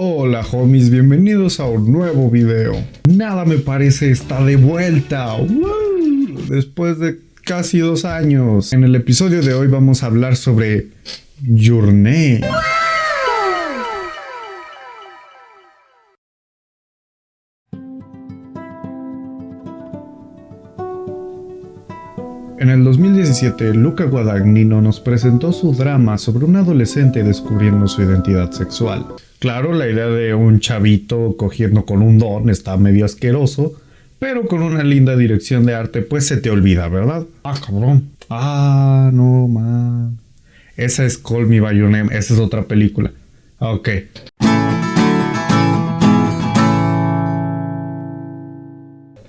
Hola homies, bienvenidos a un nuevo video. Nada me parece está de vuelta. ¡Woo! Después de casi 2 años. En el episodio de hoy vamos a hablar sobre Your Name. En el 2017, Luca Guadagnino nos presentó su drama sobre un adolescente descubriendo su identidad sexual. Claro, la idea de un chavito cogiendo con un don está medio asqueroso, pero con una linda dirección de arte pues se te olvida, ¿verdad? Ah, cabrón. Ah, no, man. Esa es Call Me By Your Name, esa es otra película. Ok.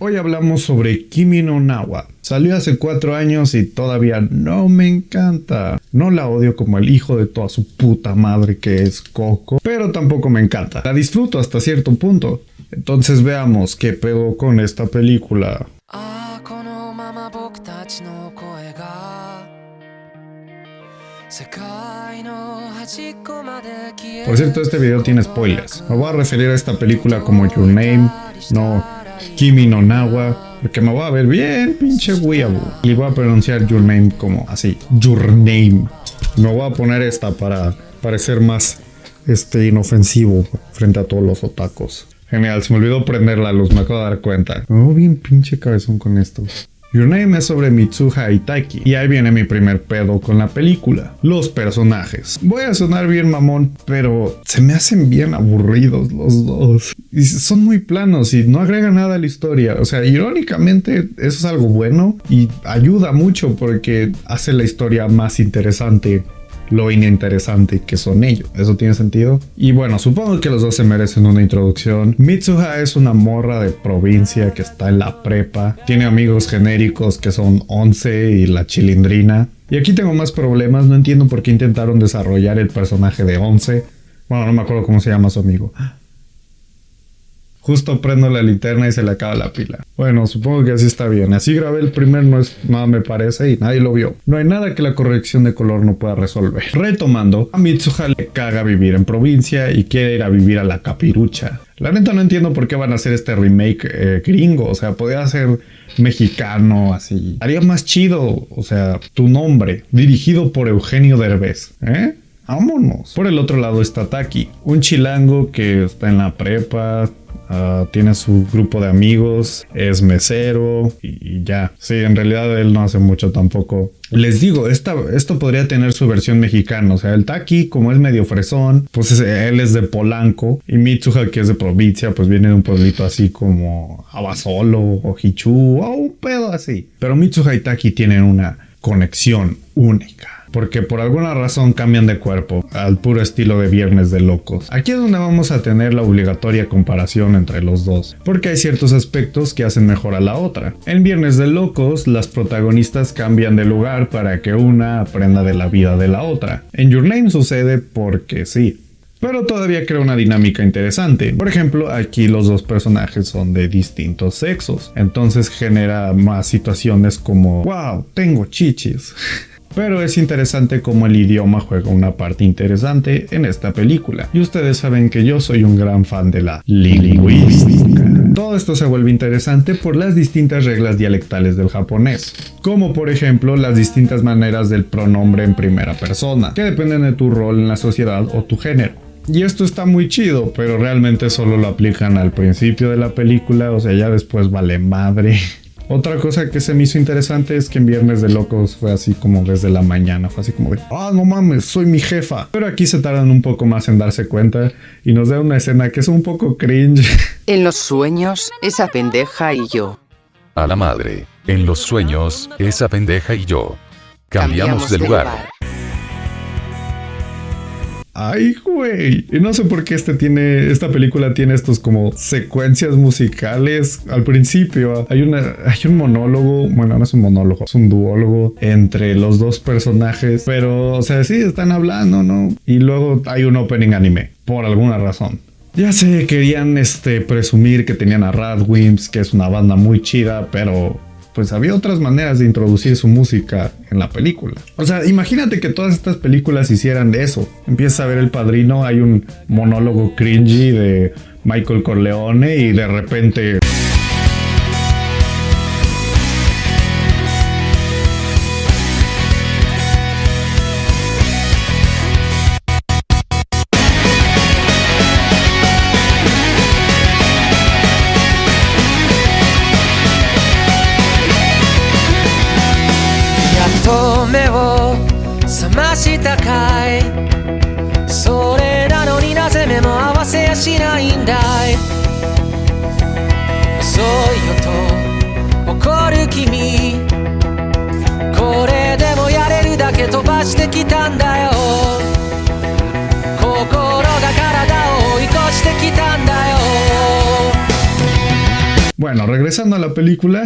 Hoy hablamos sobre Kimi no Na wa. Salió hace 4 años y todavía no me encanta. No la odio como el hijo de toda su puta madre que es Coco, pero tampoco me encanta. La disfruto hasta cierto punto. Entonces veamos qué pedo con esta película. Por cierto, este video tiene spoilers. Me voy a referir a esta película como Your Name, no Kimi no Na wa, porque me voy a ver bien pinche weeaboo. Y voy a pronunciar Your Name como así, Your Name. Me voy a poner esta para parecer más inofensivo frente a todos los otakus. Genial, se me olvidó prender la luz, me acabo de dar cuenta. Me voy bien pinche cabezón con esto. Your Name es sobre Mitsuha Itaki, y ahí viene mi primer pedo con la película. Los personajes. Voy a sonar bien mamón, pero se me hacen bien aburridos los dos. Y son muy planos y no agregan nada a la historia. O sea, irónicamente eso es algo bueno y ayuda mucho porque hace la historia más interesante. Lo ininteresante que son ellos. ¿Eso tiene sentido? Y bueno, supongo que los dos se merecen una introducción. Mitsuha es una morra de provincia que está en la prepa. Tiene amigos genéricos que son 11 y la Chilindrina. Y aquí tengo más problemas. No entiendo por qué intentaron desarrollar el personaje de 11. Bueno, no me acuerdo cómo se llama su amigo. Justo prendo la linterna y se le acaba la pila. Bueno, supongo que así está bien. Así grabé el primer, no es nada me parece, y nadie lo vio. No hay nada que la corrección de color no pueda resolver. Retomando, a Mitsuha le caga vivir en provincia y quiere ir a vivir a la capirucha. La neta no entiendo por qué van a hacer este remake gringo. O sea, podría ser mexicano, así. Haría más chido, o sea, Tu Nombre, dirigido por Eugenio Derbez. Vámonos. Por el otro lado está Taki, un chilango que está en la prepa. Tiene su grupo de amigos, es mesero y ya. Sí, en realidad él no hace mucho tampoco. Les digo, esto podría tener su versión mexicana. O sea, el Taki, como es medio fresón, pues él es de Polanco. Y Mitsuha, que es de provincia, pues viene de un pueblito así como Abasolo o Hichu o un pedo así. Pero Mitsuha y Taki tienen una conexión única. Porque por alguna razón cambian de cuerpo, al puro estilo de Viernes de Locos. Aquí es donde vamos a tener la obligatoria comparación entre los dos, porque hay ciertos aspectos que hacen mejor a la otra. En Viernes de Locos, las protagonistas cambian de lugar para que una aprenda de la vida de la otra. En Your Name sucede porque sí. Pero todavía crea una dinámica interesante. Por ejemplo, aquí los dos personajes son de distintos sexos. Entonces genera más situaciones como wow, tengo chichis. Pero es interesante cómo el idioma juega una parte interesante en esta película. Y ustedes saben que yo soy un gran fan de la lingüística. Todo esto se vuelve interesante por las distintas reglas dialectales del japonés. Como por ejemplo las distintas maneras del pronombre en primera persona, que dependen de tu rol en la sociedad o tu género. Y esto está muy chido, pero realmente solo lo aplican al principio de la película, o sea, ya después vale madre. Otra cosa que se me hizo interesante es que en Viernes de Locos fue así como desde la mañana. Fue así como de, no mames, soy mi jefa. Pero aquí se tardan un poco más en darse cuenta y nos da una escena que es un poco cringe. En los sueños, esa pendeja y yo. A la madre. En los sueños, esa pendeja y yo. Cambiamos de lugar. Ay, güey. Y no sé por qué esta película tiene estos como secuencias musicales. Al principio hay un monólogo. Bueno, no es un monólogo, es un duólogo entre los dos personajes. Pero, o sea, sí, están hablando, ¿no? Y luego hay un opening anime, por alguna razón. Ya sé, querían presumir que tenían a Radwimps, que es una banda muy chida, pero pues había otras maneras de introducir su música en la película. O sea, imagínate que todas estas películas hicieran de eso. Empiezas a ver El Padrino, hay un monólogo cringy de Michael Corleone y de repente... Bueno, regresando a la película,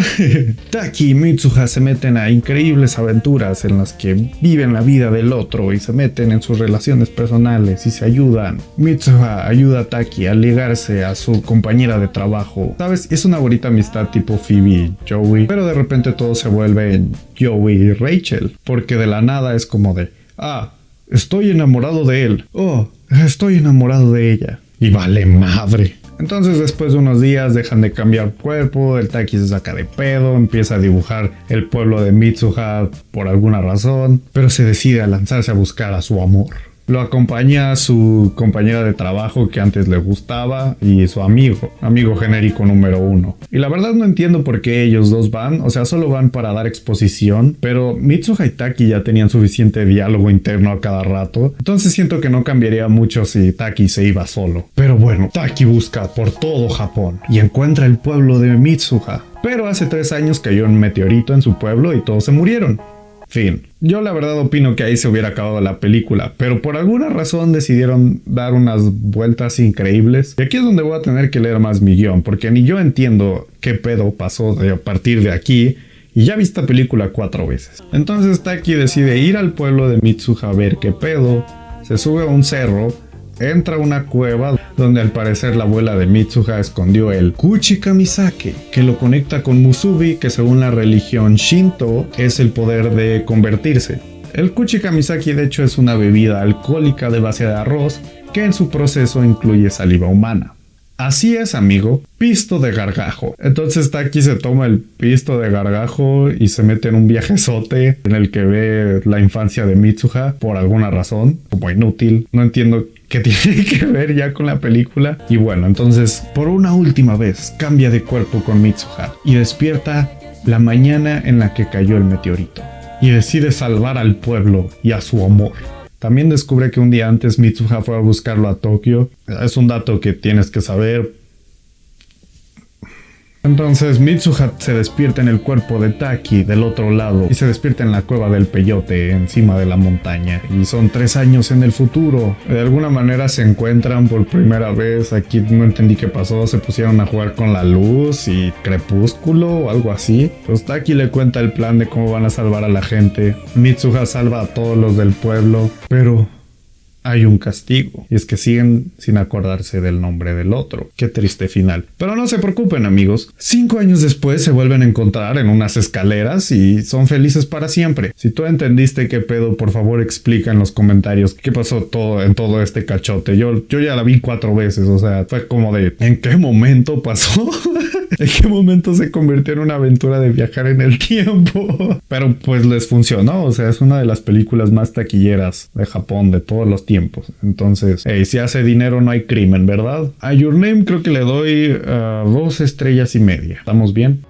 Taki y Mitsuha se meten a increíbles aventuras en las que viven la vida del otro y se meten en sus relaciones personales y se ayudan. Mitsuha ayuda a Taki a ligarse a su compañera de trabajo. ¿Sabes? Es una bonita amistad tipo Phoebe y Joey, pero de repente todo se vuelve en Joey y Rachel, porque de la nada es como de, estoy enamorado de él, estoy enamorado de ella, y vale madre. Entonces después de unos días dejan de cambiar cuerpo, el Taki se saca de pedo, empieza a dibujar el pueblo de Mitsuha por alguna razón, pero se decide a lanzarse a buscar a su amor. Lo acompaña su compañera de trabajo que antes le gustaba y su amigo genérico número 1. Y la verdad no entiendo por qué ellos dos van, o sea, solo van para dar exposición, pero Mitsuha y Taki ya tenían suficiente diálogo interno a cada rato, entonces siento que no cambiaría mucho si Taki se iba solo. Pero bueno, Taki busca por todo Japón y encuentra el pueblo de Mitsuha, pero hace 3 años cayó un meteorito en su pueblo y todos se murieron. Fin. Yo la verdad opino que ahí se hubiera acabado la película, pero por alguna razón decidieron dar unas vueltas increíbles. Y aquí es donde voy a tener que leer más mi guión, porque ni yo entiendo qué pedo pasó a partir de aquí, y ya vi esta película 4 veces. Entonces Taki decide ir al pueblo de Mitsuha a ver qué pedo, se sube a un cerro, entra a una cueva donde al parecer la abuela de Mitsuha escondió el Kuchi Kamisake, que lo conecta con Musubi, que según la religión Shinto es el poder de convertirse. El Kuchi Kamisake de hecho es una bebida alcohólica de base de arroz que en su proceso incluye saliva humana. Así es, amigo, pisto de gargajo. Entonces Taki se toma el pisto de gargajo y se mete en un viajezote en el que ve la infancia de Mitsuha por alguna razón, como inútil. No entiendo qué tiene que ver ya con la película. Y bueno, entonces por una última vez cambia de cuerpo con Mitsuha y despierta la mañana en la que cayó el meteorito y decide salvar al pueblo y a su amor. También descubre que un día antes Mitsuha fue a buscarlo a Tokio. Es un dato que tienes que saber. Entonces Mitsuha se despierta en el cuerpo de Taki del otro lado y se despierta en la cueva del peyote encima de la montaña. Y son 3 años en el futuro. De alguna manera se encuentran por primera vez. Aquí no entendí qué pasó. Se pusieron a jugar con la luz y crepúsculo o algo así. Pues Taki le cuenta el plan de cómo van a salvar a la gente. Mitsuha salva a todos los del pueblo, pero hay un castigo, y es que siguen sin acordarse del nombre del otro. Qué triste final. Pero no se preocupen, amigos. 5 años después se vuelven a encontrar en unas escaleras y son felices para siempre. Si tú entendiste qué pedo, por favor explica en los comentarios qué pasó en todo este cachote. Yo ya la vi 4 veces, o sea, fue como de ¿en qué momento pasó? ¿En qué momento se convirtió en una aventura de viajar en el tiempo? Pero pues les funcionó, o sea, es una de las películas más taquilleras de Japón de todos los tiempos. Entonces, si hace dinero no hay crimen, ¿verdad? A Your Name creo que le doy 2 estrellas y media. ¿Estamos bien?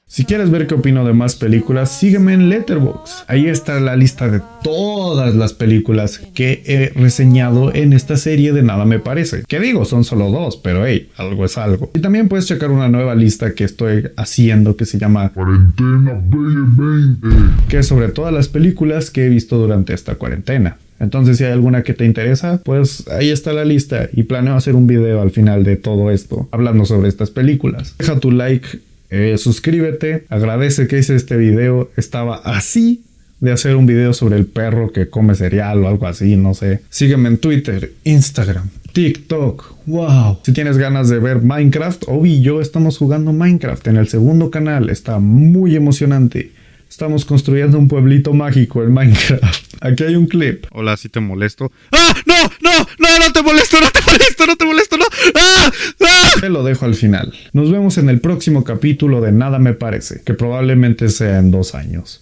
Si quieres ver qué opino de más películas, sígueme en Letterboxd. Ahí está la lista de todas las películas que he reseñado en esta serie de Nada Me Parece. Que digo, son solo 2, pero hey, algo es algo. Y también puedes checar una nueva lista que estoy haciendo que se llama Cuarentena 2020, que es sobre todas las películas que he visto durante esta cuarentena. Entonces si hay alguna que te interesa, pues ahí está la lista y planeo hacer un video al final de todo esto hablando sobre estas películas. Deja tu like Suscríbete, agradece que hice este video. Estaba así de hacer un video sobre el perro que come cereal o algo así, no sé. Sígueme en Twitter, Instagram, TikTok. Wow. Si tienes ganas de ver Minecraft, Obi y yo estamos jugando Minecraft en el segundo canal. Está muy emocionante. Estamos construyendo un pueblito mágico en Minecraft. Aquí hay un clip. Hola, si te molesto. ¡Ah! ¡No! ¡No! ¡No! ¡No te molesto! ¡No te molesto! ¡No te molesto! ¡No! ¡Ah! ¡Ah! Te lo dejo al final. Nos vemos en el próximo capítulo de Nada Me Parece, que probablemente sea en 2 años.